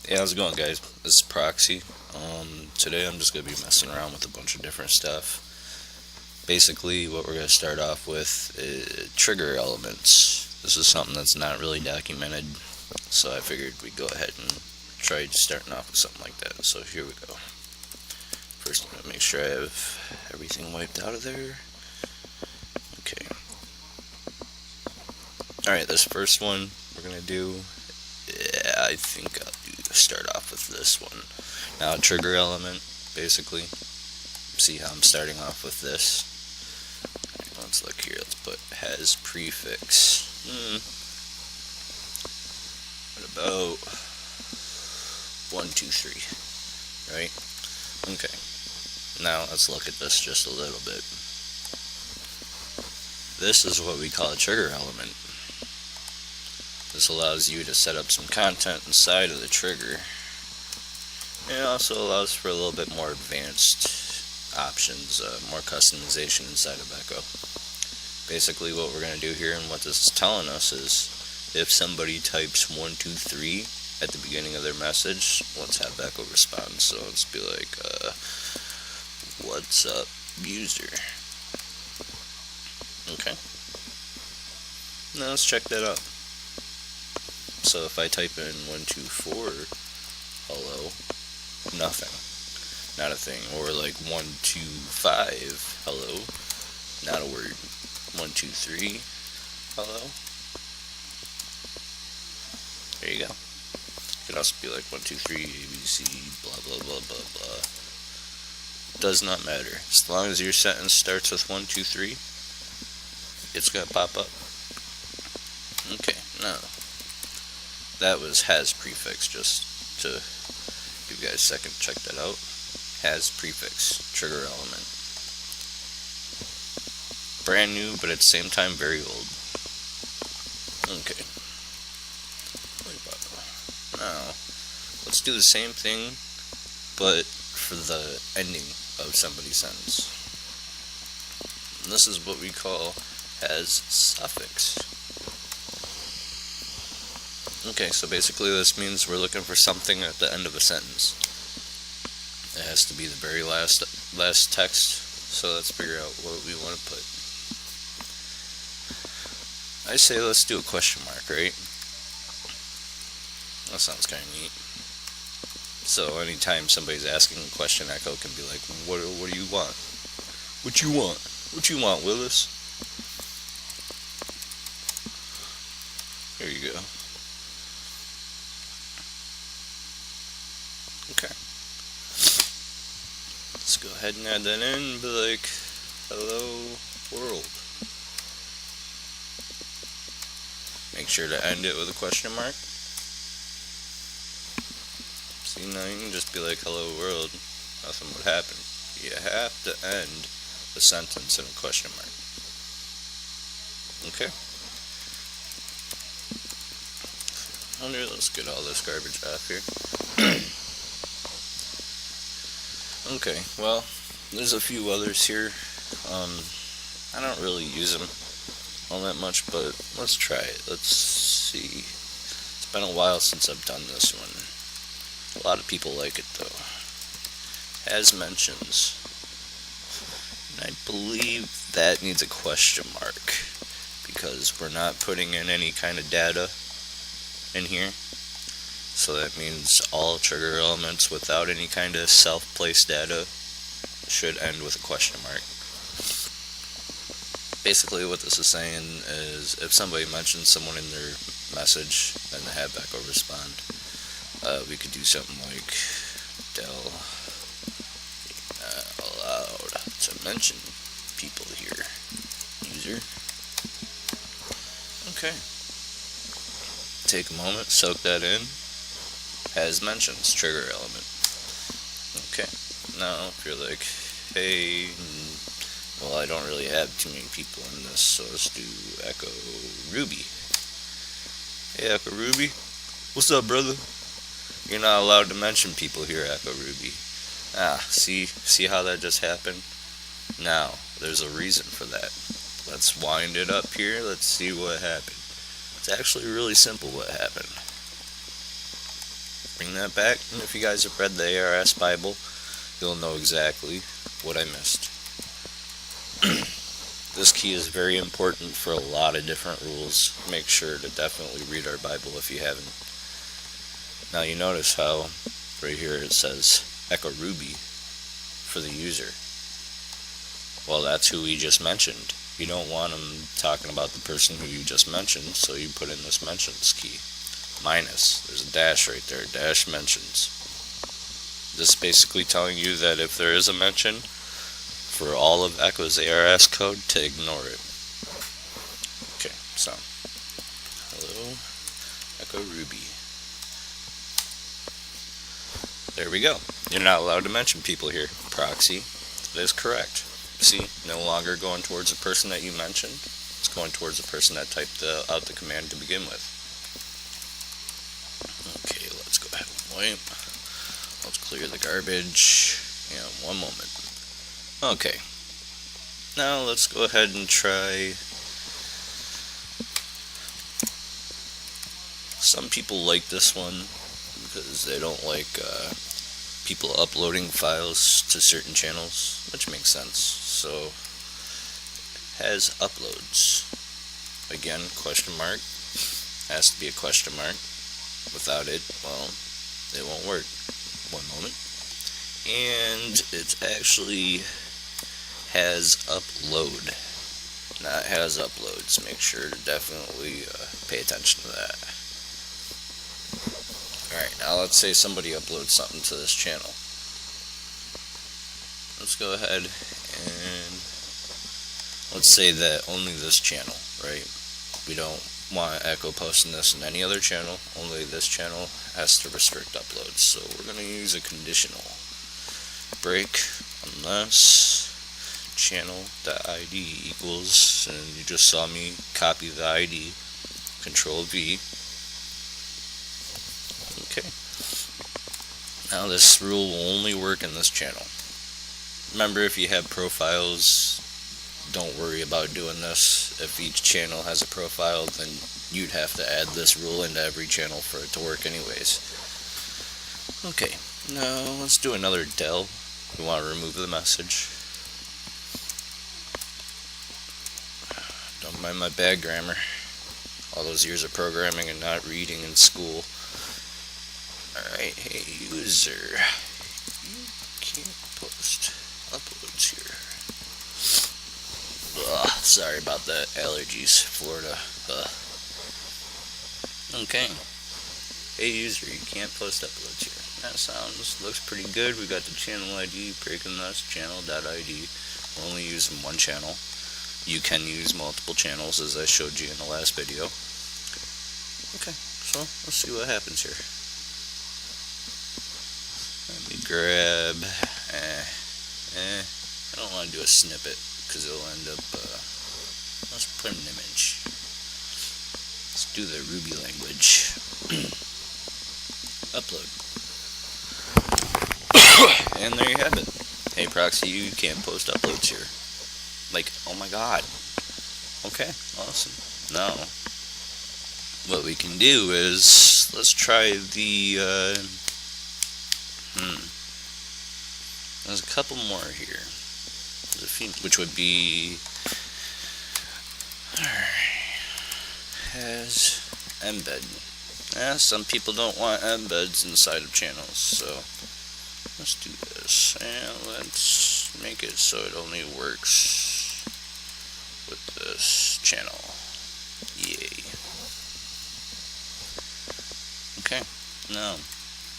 Hey, how's it going, guys? This is Proxy. Today I'm just gonna be messing around with a bunch of different stuff. Basically, what we're gonna start off with is trigger elements. This is something that's not really documented, so I figured we'd go ahead and try starting off with something like that. So here we go. First, I'm gonna make sure I have everything wiped out of there. Okay. Alright, this first one we're gonna do. I think I'll start off with this one. Now, a trigger element, basically. See how I'm starting off with this. Right, let's look here. Let's put has prefix. What about 1, 2, 3? Right? Okay. Now let's look at this just a little bit. This is what we call a trigger element. This allows you to set up some content inside of the trigger. It also allows for a little bit more advanced options, more customization inside of Echo. Basically what we're going to do here and what this is telling us is if somebody types 1, 2, 3 at the beginning of their message, let's have Echo respond. So let's be like, what's up, user? Okay. Now let's check that out. So if I type in 1, 2, 4, hello, nothing, not a thing. Or like 1, 2, 5, hello, not a word. 1, 2, 3, hello. There you go. It could also be like 1, 2, 3, ABC, blah blah blah blah blah. Does not matter. As long as your sentence starts with 1, 2, 3, it's gonna pop up. Okay, now that was has prefix, just to give you guys a second to check that out. Has prefix, trigger element. Brand new, but at the same time very old. Okay. Now, let's do the same thing, but for the ending of somebody's sentence. And this is what we call has suffix. Okay, so basically this means we're looking for something at the end of a sentence. It has to be the very last text, so let's figure out what we want to put. I say let's do a question mark, right? That sounds kind of neat. So anytime somebody's asking a question, Echo can be like, what do you want? What you want? What you want, Willis? There you go. Okay. Let's go ahead and add that in and be like, hello world. Make sure to end it with a question mark. See, now you can just be like, hello world. Nothing would happen. You have to end the sentence in a question mark. Okay. Let's get all this garbage off here. Okay, well, there's a few others here. I don't really use them all that much, but let's try it. Let's see. It's been a while since I've done this one. A lot of people like it though. As mentions. And I believe that needs a question mark because we're not putting in any kind of data in here. So that means all trigger elements without any kind of self-placed data should end with a question mark. Basically what this is saying is if somebody mentions someone in their message and they have Echo respond, we could do something like del allowed to mention people here, user. Okay. Take a moment, soak that in. As mentions, trigger element. Okay, now if you're like, hey, well, I don't really have too many people in this, so let's do Echo Ruby. Hey, Echo Ruby, what's up, brother? You're not allowed to mention people here, Echo Ruby. See how that just happened? Now, there's a reason for that. Let's wind it up here, let's see what happened. It's actually really simple what happened. bring that back. And if you guys have read the ARS Bible, you'll know exactly what I missed. This key is very important for a lot of different rules. Make sure to definitely read our Bible if you haven't. Now you notice how right here it says echo ruby for the user. Well, that's who we just mentioned. You don't want them talking about the person who you just mentioned, so you put in this mentions key. Minus. There's a dash right there. Dash mentions. This is basically telling you that if there is a mention, for all of Echo's ARS code, to ignore it. Okay, so hello, Echo Ruby. There we go. You're not allowed to mention people here. Proxy. That is correct. See, no longer going towards the person that you mentioned. It's going towards the person that typed out the command to begin with. Okay, let's go ahead and wipe. Let's clear the garbage. Yeah, one moment. Okay. Now let's go ahead and try. Some people like this one because they don't like people uploading files to certain channels, which makes sense. So, has uploads. Again, question mark. Has to be a question mark. Without it, well, it won't work. One moment. And it actually has upload. Not has uploads. Make sure to definitely pay attention to that. Alright, now let's say somebody uploads something to this channel. Let's go ahead and let's say that only this channel, right? We don't want Echo posting this in any other channel. Only this channel has to restrict uploads. So we're going to use a conditional break unless channel.id equals, and you just saw me copy the ID, Control V. Okay. Now this rule will only work in this channel. Remember, if you have profiles, don't worry about doing this. If each channel has a profile, then you'd have to add this rule into every channel for it to work anyways. Okay, now let's do another del. We want to remove the message. Don't mind my bad grammar. All those years of programming and not reading in school. Alright, hey user, you can't post uploads here. Ugh, sorry about that, allergies, Florida. Okay, hey user, you can't post uploads here. That looks pretty good. We got the channel ID, breaking this, channel.id. We're only using one channel. You can use multiple channels as I showed you in the last video. Okay, so let's see what happens here. Let me grab, I don't want to do a snippet because it'll end up, let's put an image. Let's do the Ruby language. Upload. And there you have it. Hey proxy, you can't post uploads here. Like, oh my god. Okay, awesome. Now, what we can do is, let's try the, there's a couple more here. There's a few, which would be, alright, has embed. Some people don't want embeds inside of channels, so let's do this, and let's make it so it only works with this channel. Yay. Okay, now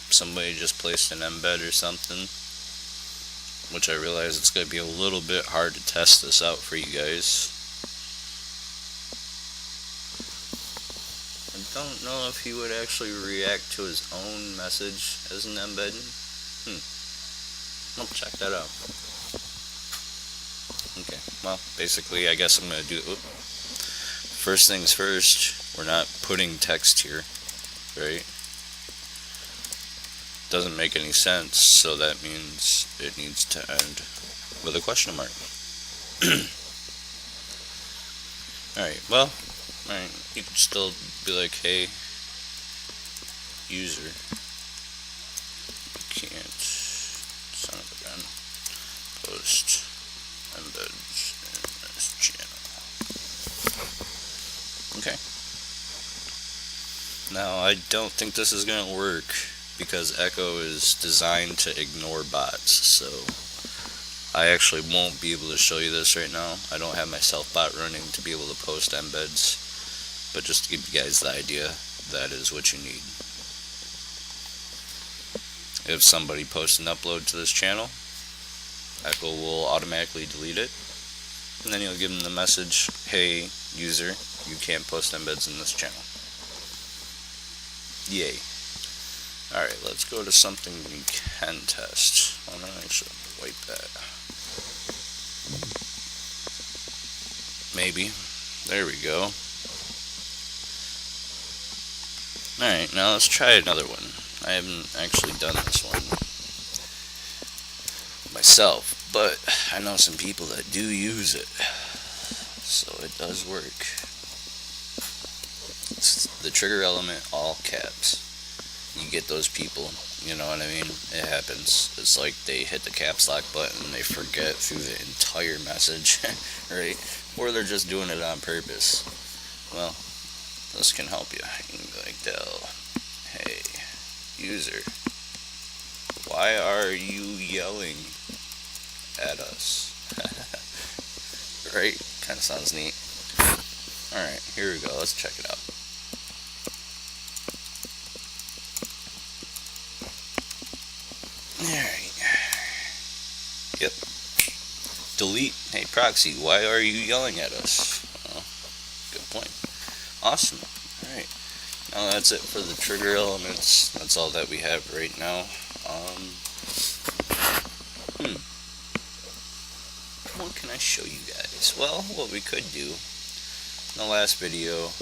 somebody just placed an embed or something, which I realize it's going to be a little bit hard to test this out for you guys. I don't know if he would actually react to his own message as an embed. I'll check that out. Okay, well, basically I guess I'm going to do it. First things first, we're not putting text here, right? Doesn't make any sense, so that means it needs to end with a question mark. Alright, well, alright, you can still be like, hey, user, I don't think this is going to work because Echo is designed to ignore bots, so I actually won't be able to show you this right now. I don't have my self bot running to be able to post embeds, but just to give you guys the idea, that is what you need. If somebody posts an upload to this channel, Echo will automatically delete it, and then you'll give them the message, hey user, you can't post embeds in this channel. Yay. Alright, let's go to something we can test. I'm gonna actually wipe that. Maybe. There we go. Alright, now let's try another one. I haven't actually done this one myself, but I know some people that do use it, so it does work. It's the trigger element, all caps. You get those people, you know what I mean? It happens. It's like they hit the caps lock button and they forget through the entire message, right? Or they're just doing it on purpose. Well, this can help you. You can be like, Dell, hey, user, why are you yelling at us? Right? Kind of sounds neat. Alright, here we go. Let's check it out. Alright. Yep. Delete. Hey, proxy, why are you yelling at us? Oh, good point. Awesome. Alright. Now that's it for the trigger elements. That's all that we have right now. What can I show you guys? Well, what we could do, in the last video,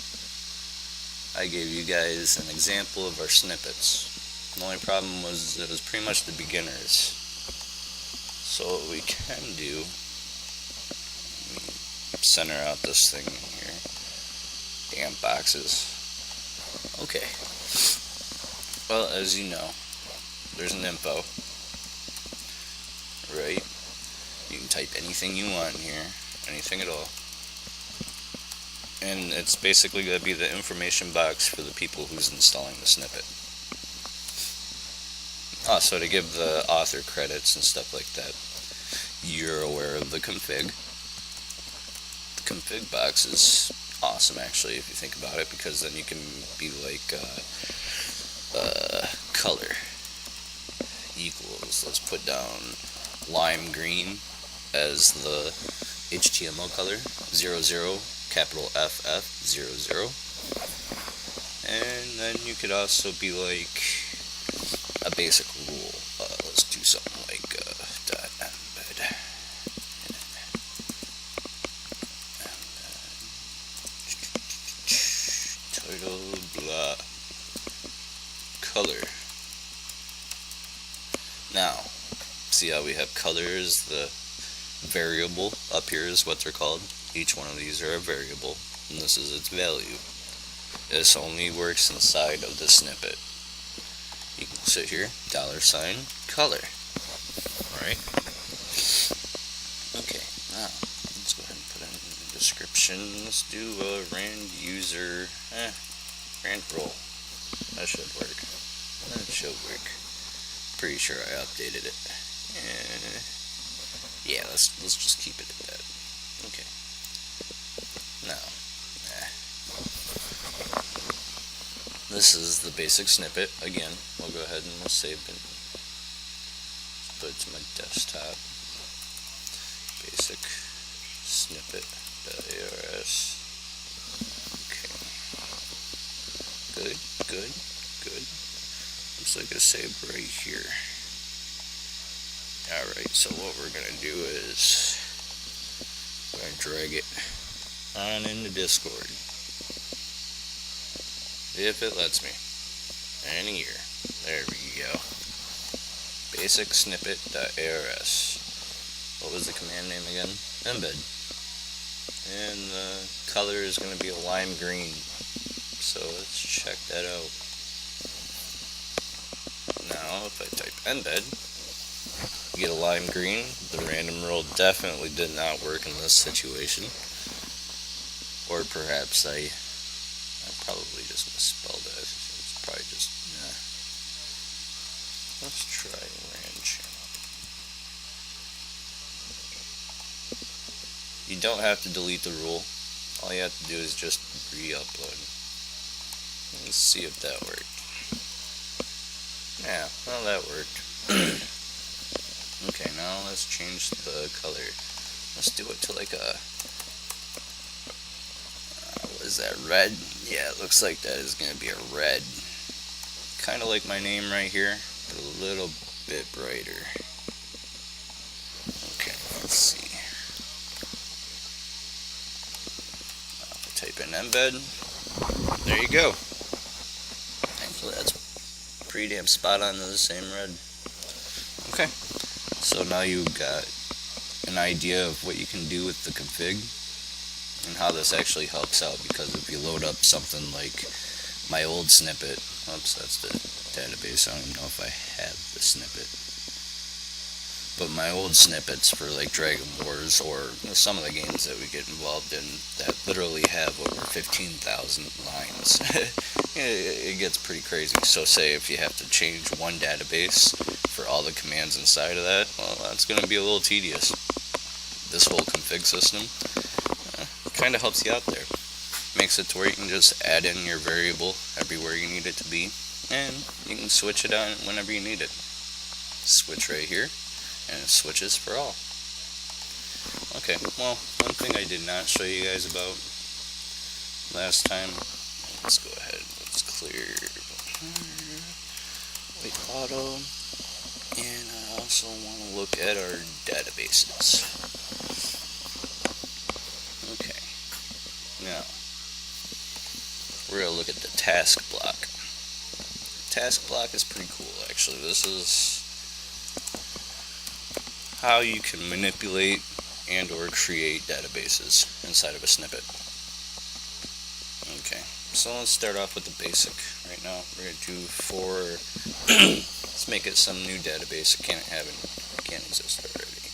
I gave you guys an example of our snippets. The only problem was it was pretty much the beginners. So what we can do, let me center out this thing here. Damn boxes. Okay. Well, as you know, there's an info, right? You can type anything you want in here, anything at all. And it's basically going to be the information box for the people who's installing the snippet. Also, to give the author credits and stuff like that, you're aware of the config. The config box is awesome, actually, if you think about it, because then you can be like, color equals, let's put down lime green as the HTML color, 00, capital FF, 00. And then you could also be like a basic rule. Let's do something like dot embed. Title, blah, color. Now, see how we have colors, the variable up here is what they're called. Each one of these are a variable, and this is its value. This only works inside of the snippet. You can sit here, $, color. Alright. Okay, now, let's go ahead and put in the description. Let's do a rand user, rand roll. That should work. That should work. Pretty sure I updated it. Yeah, let's just keep it at that. Okay. Now, this is the basic snippet. Again, we'll go ahead and we'll save it. Put it to my desktop. Basic snippet.ars. Okay. Good. Looks like it's saved right here. Alright, so what we're going to do is we're going to drag it on into Discord. If it lets me. And here. There we go. Basic snippet.ars. What was the command name again? Embed. And the color is going to be a lime green. So let's check that out. Now, if I type embed, get a lime green. The random roll definitely did not work in this situation. Or perhaps I probably just misspelled it. It's Let's try RAN channel. You don't have to delete the rule. All you have to do is just re-upload. Let's see if that worked. Yeah, well, that worked. Okay, now let's change the color. Let's do it to like a, what is that, red? Yeah, it looks like that is going to be a red. Kind of like my name right here, but a little bit brighter. Okay, let's see. Now if I type in embed, there you go. Actually, that's pretty damn spot on to the same red. Okay, so now you've got an idea of what you can do with the config and how this actually helps out, because if you load up something like my old snippet, oops, that's the database, I don't even know if I have the snippet, but my old snippets for like Dragon Wars or some of the games that we get involved in that literally have over 15,000 lines, it gets pretty crazy. So say if you have to change one database for all the commands inside of that, well, that's going to be a little tedious. This whole config system kind of helps you out there. Makes it to where you can just add in your variable everywhere you need it to be, and you can switch it on whenever you need it. Switch right here, and it switches for all. Okay, well, one thing I did not show you guys about last time, let's go ahead, let's clear wait auto, and I also want to look at our databases. Okay, now we're going to look at the task block. Task block is pretty cool, actually. This is how you can manipulate and or create databases inside of a snippet. Okay, so let's start off with the basic. Right now we're going to do for let's make it some new database. It can't exist already.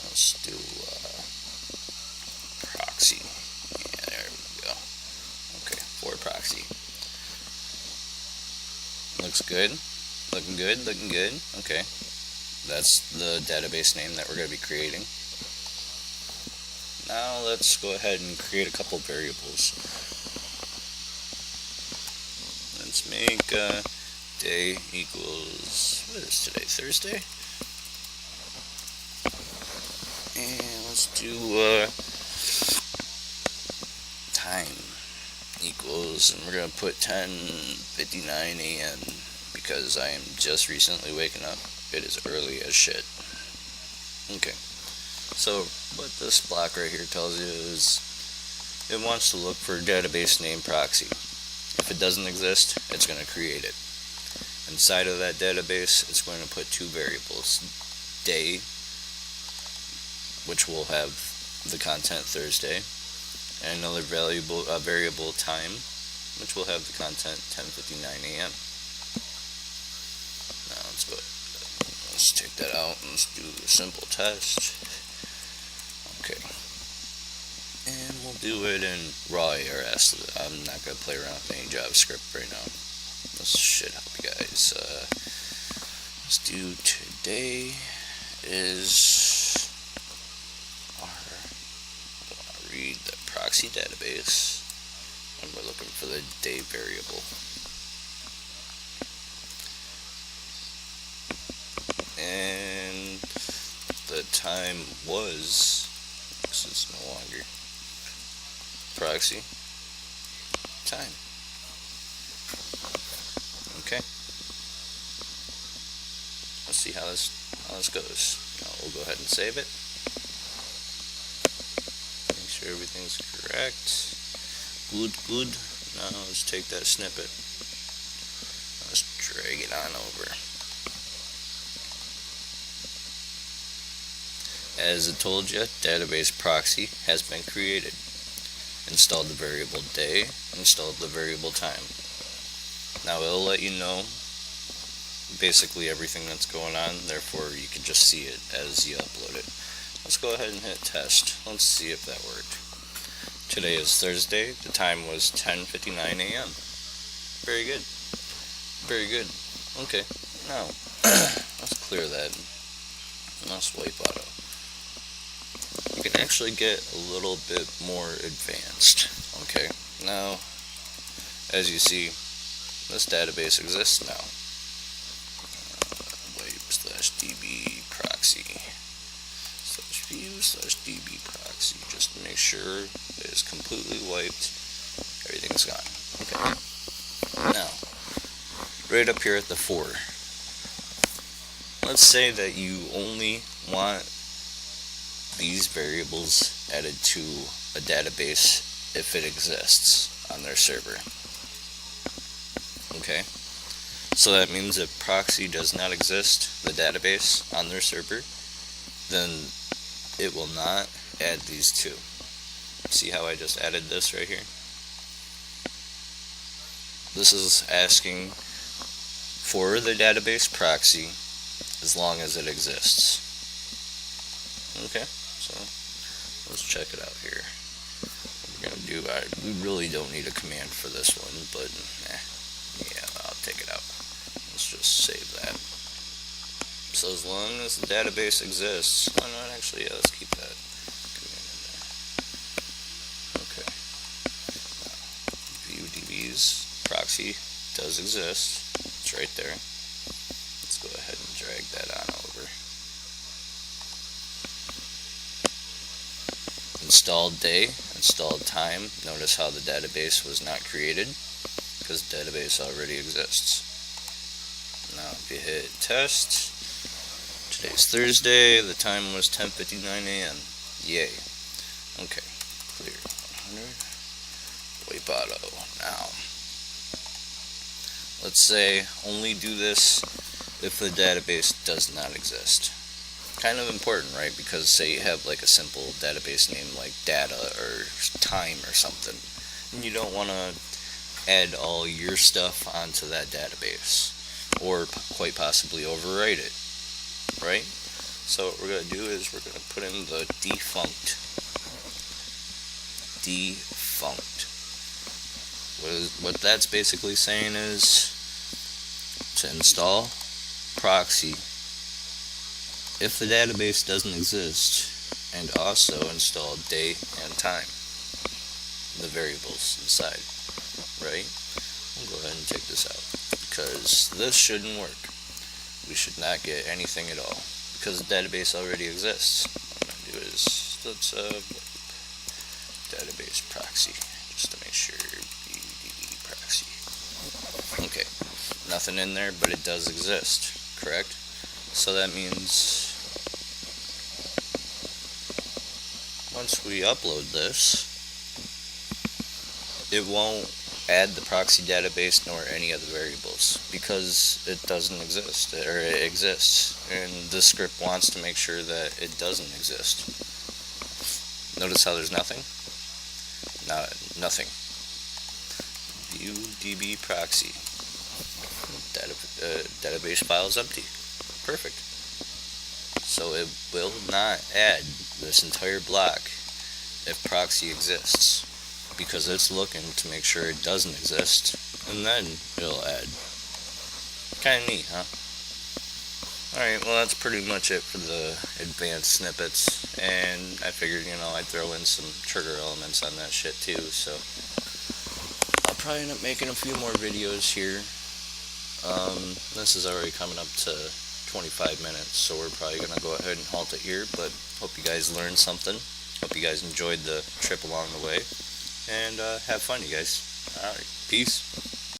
Let's do proxy. Yeah, there we go. Okay, for proxy. Looks good. Looking good, looking good. Okay. That's the database name that we're going to be creating. Now let's go ahead and create a couple variables. Let's make day equals, what is today, Thursday? And let's do time equals, and we're going to put 10:59 a.m. because I am just recently waking up. It is early as shit. Okay, so what this block right here tells you is it wants to look for a database name proxy. If it doesn't exist, it's going to create it. Inside of that database, it's going to put two variables: day, which will have the content Thursday, and another variable time, which will have the content 10:59 a.m. Now let's go. Let's take that out and let's do a simple test. Okay, and we'll do it in raw ARS. I'm not gonna play around with any JavaScript right now. This should help you guys. Let's do today is read the proxy database, and we're looking for the day variable. And the time was, this is no longer proxy time. Okay, let's see how this goes. Now we'll go ahead and save it. Make sure everything's correct. Good. Now let's take that snippet. Let's drag it on over. As it told you, database proxy has been created. Installed the variable day, installed the variable time. Now it'll let you know basically everything that's going on, therefore you can just see it as you upload it. Let's go ahead and hit test. Let's see if that worked. Today is Thursday, the time was 10:59 a.m. Very good. Very good. Okay, now let's clear that. Let's wipe auto. You can actually get a little bit more advanced. Okay, now as you see, this database exists now. Wipe slash db proxy slash view slash db proxy, just to make sure it is completely wiped. Everything's gone. Okay. Now, right up here at the 4, let's say that you only want these variables added to a database if it exists on their server. Okay, so that means if proxy does not exist, the database on their server, then it will not add these two. See how I just added this right here? This is asking for the database proxy as long as it exists. Okay, so let's check it out here. What we're gonna do, we really don't need a command for this one, but yeah, I'll take it out. Let's just save that. So as long as the database exists, oh no, actually, yeah, let's keep that command in there. Okay. View DB's proxy does exist. It's right there. Let's go ahead and drag that on over. Installed day, installed time. Notice how the database was not created because the database already exists. Now if you hit test, today's Thursday, the time was 10:59 a.m. Yay. Okay, clear. 100. Wipe auto. Now, let's say only do this if the database does not exist. Kind of important, right? Because say you have like a simple database name like data or time or something, and you don't want to add all your stuff onto that database, or quite possibly overwrite it, right? So what we're going to do is we're going to put in the defunct. What that's basically saying is to install proxy if the database doesn't exist, and also install day and time, the variables inside, right? We'll go ahead and take this out because this shouldn't work. We should not get anything at all because the database already exists. What I'm going to do is let's database proxy just to make sure DB proxy. Okay, nothing in there, but it does exist, correct? So that means once we upload this, it won't add the proxy database nor any of the variables because it doesn't exist, or it exists, and this script wants to make sure that it doesn't exist. Notice how there's nothing? Nothing. View DB proxy. Database file is empty. Perfect. So it will not add this entire block if proxy exists because it's looking to make sure it doesn't exist, and then it'll add. Kind of neat, huh? Alright, well that's pretty much it for the advanced snippets, and I figured, I'd throw in some trigger elements on that shit too, so I'll probably end up making a few more videos here. This is already coming up to 25 minutes, so we're probably going to go ahead and halt it here, but hope you guys learned something. Hope you guys enjoyed the trip along the way, and have fun, you guys. Alright, peace.